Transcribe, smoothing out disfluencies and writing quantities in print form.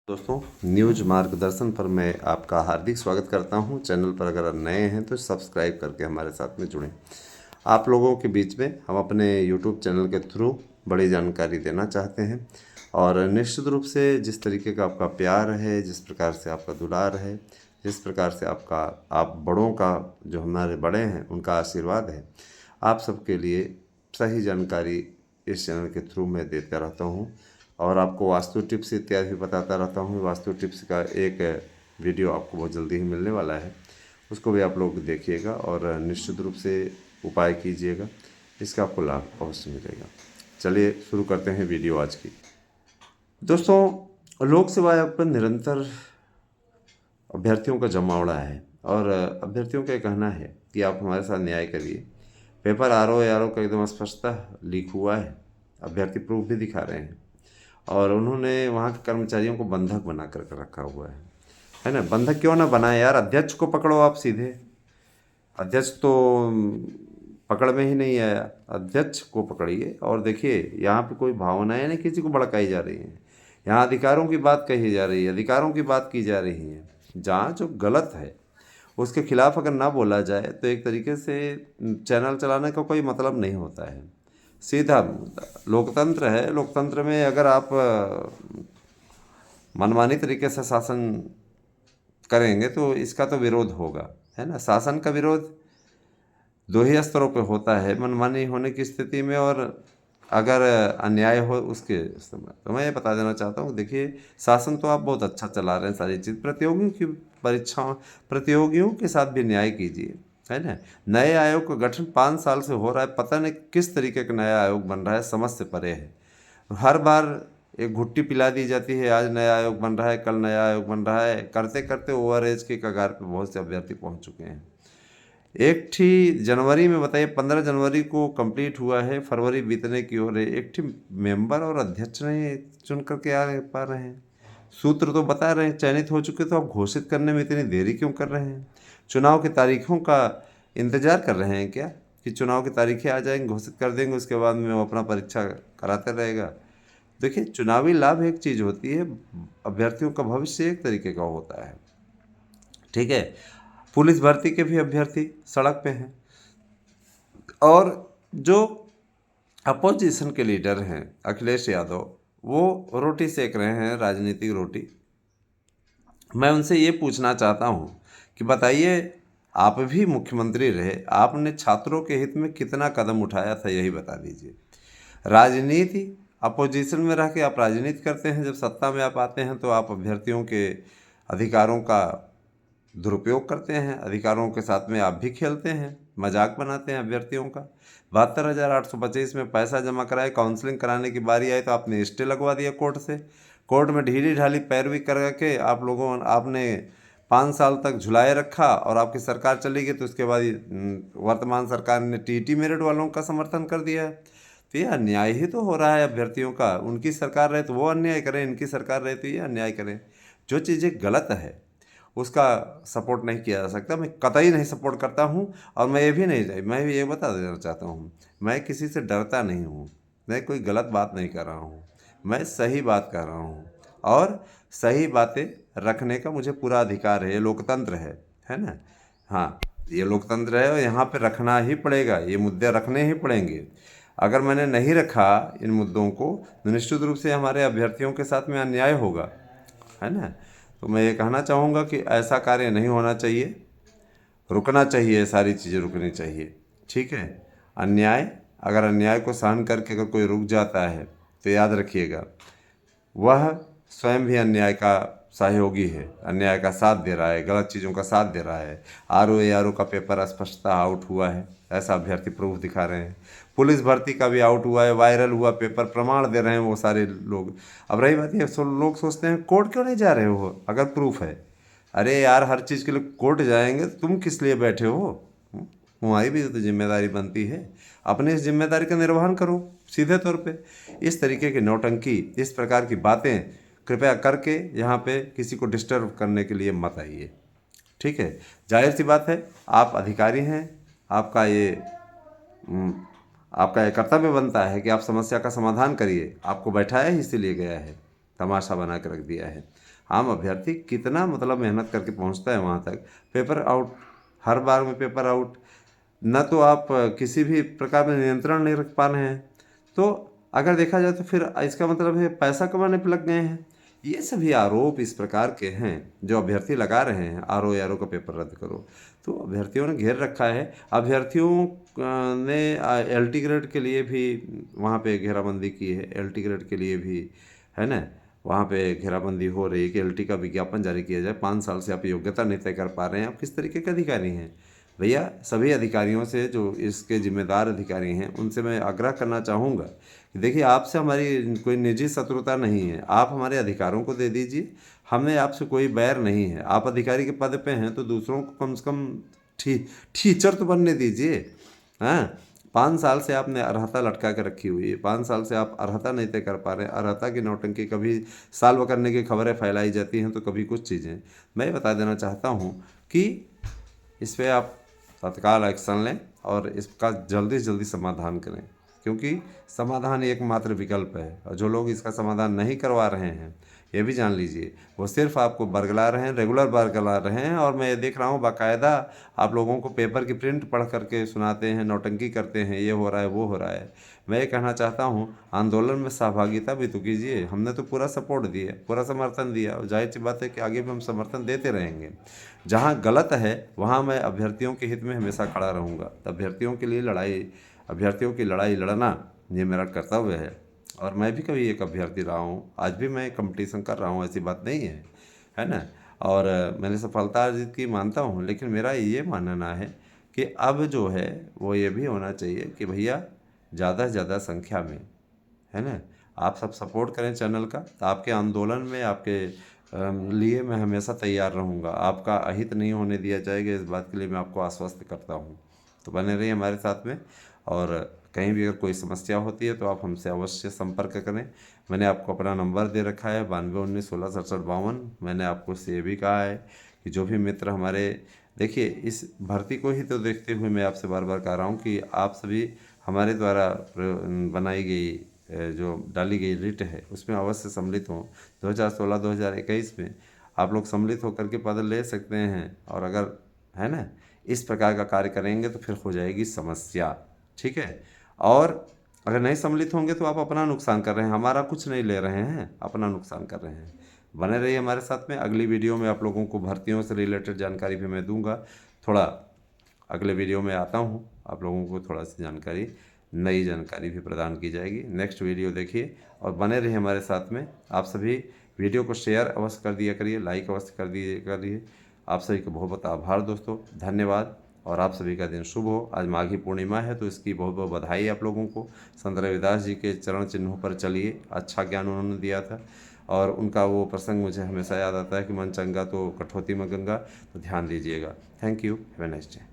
दोस्तों, न्यूज मार्गदर्शन पर मैं आपका हार्दिक स्वागत करता हूं। चैनल पर अगर आप नए हैं तो सब्सक्राइब करके हमारे साथ में जुड़ें। आप लोगों के बीच में हम अपने यूट्यूब चैनल के थ्रू बड़ी जानकारी देना चाहते हैं और निश्चित रूप से जिस तरीके का आपका प्यार है, जिस प्रकार से आपका दुलार है, जिस प्रकार से आप बड़ों का जो हमारे बड़े हैं उनका आशीर्वाद है, आप सबके लिए सही जानकारी इस चैनल के थ्रू मैं देता रहता हूँ और आपको वास्तु टिप्स इत्यादि बताता रहता हूँ। वास्तु टिप्स का एक वीडियो आपको बहुत जल्दी ही मिलने वाला है, उसको भी आप लोग देखिएगा और निश्चित रूप से उपाय कीजिएगा, इसका आपको लाभ अवश्य मिलेगा। चलिए शुरू करते हैं वीडियो आज की। दोस्तों, लोक सेवा आयोग पर निरंतर अभ्यर्थियों का जमावड़ा है और अभ्यर्थियों का कहना है कि आप हमारे साथ न्याय करिए। पेपर आर ओ का एकदम स्पष्टतः लीक हुआ है, अभ्यर्थी प्रूफ भी दिखा रहे हैं और उन्होंने वहाँ के कर्मचारियों को बंधक बना कर रखा हुआ है ना। बंधक क्यों ना बनाए यार, अध्यक्ष को पकड़ो आप सीधे। अध्यक्ष तो पकड़ में ही नहीं आया, अध्यक्ष को पकड़िए। और देखिए, यहाँ पे कोई भावनाएं नहीं किसी को भड़काई जा रही हैं, यहाँ अधिकारों की बात कही जा रही है, अधिकारों की बात की जा रही है। जहाँ जो गलत है उसके खिलाफ अगर ना बोला जाए तो एक तरीके से चैनल चलाने का कोई मतलब नहीं होता है। सीधा लोकतंत्र है, लोकतंत्र में अगर आप मनमानी तरीके से शासन करेंगे तो इसका तो विरोध होगा, है ना। शासन का विरोध दो ही स्तरों पे होता है, मनमानी होने की स्थिति में और अगर अन्याय हो उसके समय। तो मैं ये बता देना चाहता हूँ, देखिए शासन तो आप बहुत अच्छा चला रहे हैं, सारी चीज़ प्रतियोगियों के साथ भी न्याय कीजिए, है ना। नए आयोग का गठन 5 साल से हो रहा है, पता नहीं किस तरीके का नया आयोग बन रहा है, समझ से परे है। हर बार एक घुट्टी पिला दी जाती है, आज नया आयोग बन रहा है, कल नया आयोग बन रहा है, करते करते ओवर एज के कगार पे बहुत से अभ्यर्थी पहुंच चुके हैं। एक ठी जनवरी में बताइए, 15 जनवरी को कंप्लीट हुआ है, फरवरी बीतने की ओर है, एक ठी मेंबर और अध्यक्ष नहीं चुन करके आ पा रहे हैं। सूत्र तो बता रहे हैं चयनित हो चुके, तो आप घोषित करने में इतनी देरी क्यों कर रहे हैं? चुनाव की तारीखों का इंतजार कर रहे हैं क्या कि चुनाव की तारीखें आ जाएंगी, घोषित कर देंगे, उसके बाद में वो अपना परीक्षा कराते रहेगा? देखिए, चुनावी लाभ एक चीज़ होती है, अभ्यर्थियों का भविष्य एक तरीके का होता है, ठीक है। पुलिस भर्ती के भी अभ्यर्थी सड़क पे हैं और जो अपोजिशन के लीडर हैं अखिलेश यादव, वो रोटी सेक रहे हैं, राजनीतिक रोटी। मैं उनसे ये पूछना चाहता हूँ कि बताइए, आप भी मुख्यमंत्री रहे, आपने छात्रों के हित में कितना कदम उठाया था, यही बता दीजिए। राजनीति, अपोजिशन में रह के आप राजनीति करते हैं, जब सत्ता में आप आते हैं तो आप अभ्यर्थियों के अधिकारों का दुरुपयोग करते हैं, अधिकारों के साथ में आप भी खेलते हैं, मजाक बनाते हैं अभ्यर्थियों का। 72,825 में पैसा जमा कराए, काउंसलिंग कराने की बारी आई तो आपने स्टे लगवा दिया कोर्ट से। कोर्ट में ढीली ढाली पैरवी करके आपने 5 साल तक झुलाए रखा और आपकी सरकार चली गई, तो उसके बाद वर्तमान सरकार ने टीटी मेरिट वालों का समर्थन कर दिया है। तो ये अन्याय ही तो हो रहा है अभ्यर्थियों का। उनकी सरकार रहे तो वो अन्याय करें, इनकी सरकार रहे तो ये अन्याय करें। जो चीज़ें गलत है उसका सपोर्ट नहीं किया जा सकता। मैं कतई नहीं सपोर्ट करता हूँ और मैं भी ये बता देना चाहता हूँ, मैं किसी से डरता नहीं हूँ, मैं कोई गलत बात नहीं कर रहा हूँ, मैं सही बात कर रहा हूँ और सही बातें रखने का मुझे पूरा अधिकार है। ये लोकतंत्र है ना। हाँ, ये लोकतंत्र है और यहाँ पे रखना ही पड़ेगा, ये मुद्दे रखने ही पड़ेंगे। अगर मैंने नहीं रखा इन मुद्दों को तो निश्चित रूप से हमारे अभ्यर्थियों के साथ में अन्याय होगा, है ना। तो मैं ये कहना चाहूँगा कि ऐसा कार्य नहीं होना चाहिए, रुकना चाहिए, सारी चीज़ें रुकनी चाहिए, ठीक है। अगर अन्याय को सहन करके अगर कोई रुक जाता है तो याद रखिएगा, वह स्वयं भी अन्याय का सहयोगी है, अन्याय का साथ दे रहा है, गलत चीज़ों का साथ दे रहा है। आर ओ का पेपर स्पष्टता आउट हुआ है, ऐसा अभ्यर्थी प्रूफ दिखा रहे हैं। पुलिस भर्ती का भी आउट हुआ है, वायरल हुआ पेपर, प्रमाण दे रहे हैं वो सारे लोग। अब रही बात ये, लोग सोचते हैं कोर्ट क्यों नहीं जा रहे हो अगर प्रूफ है। अरे यार, हर चीज़ के लिए कोर्ट जाएंगे तो तुम किस लिए बैठे हो? तुम्हारी भी तो जिम्मेदारी बनती है, अपने इस जिम्मेदारी का निर्वहन करो सीधे तौर पे। इस तरीके की नौटंकी, इस प्रकार की बातें कृपया करके यहाँ पे किसी को डिस्टर्ब करने के लिए मत आइए, ठीक है। जाहिर सी बात है, आप अधिकारी हैं, आपका ये आपका ये कर्तव्य बनता है कि आप समस्या का समाधान करिए, आपको बैठाया ही इसीलिए गया है, तमाशा बना के रख दिया है। आम अभ्यर्थी कितना मतलब मेहनत करके पहुंचता है वहां तक, पेपर आउट, हर बार में पेपर आउट, न तो आप किसी भी प्रकार में नियंत्रण नहीं रख पा रहे हैं। तो अगर देखा जाए तो फिर इसका मतलब है पैसा कमाने पर लग गए हैं। ये सभी आरोप इस प्रकार के हैं जो अभ्यर्थी लगा रहे हैं, आर ओ का पेपर रद्द करो। तो अभ्यर्थियों ने घेर रखा है। अभ्यर्थियों ने एल टी ग्रेड के लिए भी वहाँ पे घेराबंदी की है, एल टी ग्रेड के लिए भी, है ना, वहाँ पे घेराबंदी हो रही है कि एल टी का विज्ञापन जारी किया जाए। 5 साल से आप योग्यता नहीं तय कर पा रहे हैं, आप किस तरीके के अधिकारी हैं भैया। सभी अधिकारियों से, जो इसके जिम्मेदार अधिकारी हैं, उनसे मैं आग्रह करना चाहूँगा कि देखिए, आपसे हमारी कोई निजी शत्रुता नहीं है, आप हमारे अधिकारों को दे दीजिए, हमें आपसे कोई बैर नहीं है। आप अधिकारी के पद पे हैं तो दूसरों को कम से कम टीचर तो बनने दीजिए। हाँ, 5 साल से आपने अर्हता लटका के रखी हुई है, 5 साल से आप अर्हता नहीं तय कर पा रहे हैं। अर्हता की नौटंकी, कभी साल करने की खबरें फैलाई जाती हैं तो कभी कुछ चीज़ें। मैं बता देना चाहता हूँ कि इस पर आप तत्काल एक्शन लें और इसका जल्दी से जल्दी समाधान करें, क्योंकि समाधान एकमात्र विकल्प है। और जो लोग इसका समाधान नहीं करवा रहे हैं, ये भी जान लीजिए, वो सिर्फ आपको बरगला रहे हैं, रेगुलर बरगला रहे हैं। और मैं ये देख रहा हूँ बाकायदा आप लोगों को पेपर की प्रिंट पढ़ करके सुनाते हैं, नौटंकी करते हैं, ये हो रहा है, वो हो रहा है। मैं ये कहना चाहता हूँ, आंदोलन में सहभागिता भी तो कीजिए। हमने तो पूरा सपोर्ट दिया, पूरा समर्थन दिया, और जाहिर सी बात है कि आगे भी हम समर्थन देते रहेंगे। जहाँ गलत है वहाँ मैं अभ्यर्थियों के हित में हमेशा खड़ा रहूँगा। अभ्यर्थियों के लिए लड़ाई, अभ्यर्थियों की लड़ाई लड़ना ये मेरा कर्तव्य है। और मैं भी कभी एक अभ्यर्थी रहा हूँ, आज भी मैं कंपटीशन कर रहा हूँ, ऐसी बात नहीं है ना। और मैंने सफलता अर्जित की मानता हूँ, लेकिन मेरा ये मानना है कि अब जो है वो ये भी होना चाहिए कि भैया ज़्यादा से ज़्यादा संख्या में, है ना, आप सब सपोर्ट करें चैनल का। तो आपके आंदोलन में, आपके लिए मैं हमेशा तैयार रहूँगा। आपका अहित नहीं होने दिया जाएगा, इस बात के लिए मैं आपको आश्वस्त करता हूँ। तो बने रहिए हमारे साथ में, और कहीं भी अगर कोई समस्या होती है तो आप हमसे अवश्य संपर्क करें। मैंने आपको अपना नंबर दे रखा है 9219166752। मैंने आपको से ये भी कहा है कि जो भी मित्र हमारे, देखिए, इस भर्ती को ही तो देखते हुए मैं आपसे बार बार कह रहा हूँ कि आप सभी हमारे द्वारा बनाई गई, जो डाली गई रिट है, उसमें अवश्य सम्मिलित हों। 2016-2021 में आप लोग सम्मिलित होकर के पद ले सकते हैं। और अगर, है ना, इस प्रकार का कार्य करेंगे तो फिर हो जाएगी समस्या, ठीक है। और अगर नहीं सम्मिलित होंगे तो आप अपना नुकसान कर रहे हैं, हमारा कुछ नहीं ले रहे हैं, अपना नुकसान कर रहे हैं। बने रहिए हमारे साथ में। अगली वीडियो में आप लोगों को भर्तियों से रिलेटेड जानकारी भी मैं दूंगा। थोड़ा अगले वीडियो में आता हूँ, आप लोगों को थोड़ा सी जानकारी, नई जानकारी भी प्रदान की जाएगी। नेक्स्ट वीडियो देखिए और बने रहिए हमारे साथ में। आप सभी वीडियो को शेयर अवश्य कर दिया करिए, लाइक अवश्य कर दिए करिए। आप सभी को बहुत बहुत आभार दोस्तों, धन्यवाद। और आप सभी का दिन शुभ हो। आज माघी पूर्णिमा है तो इसकी बहुत बहुत बधाई आप लोगों को। संत रविदास जी के चरण चिन्हों पर चलिए, अच्छा ज्ञान उन्होंने दिया था। और उनका वो प्रसंग मुझे हमेशा याद आता है कि मन चंगा तो कठौती में गंगा। तो ध्यान दीजिएगा। Thank you, have a nice day.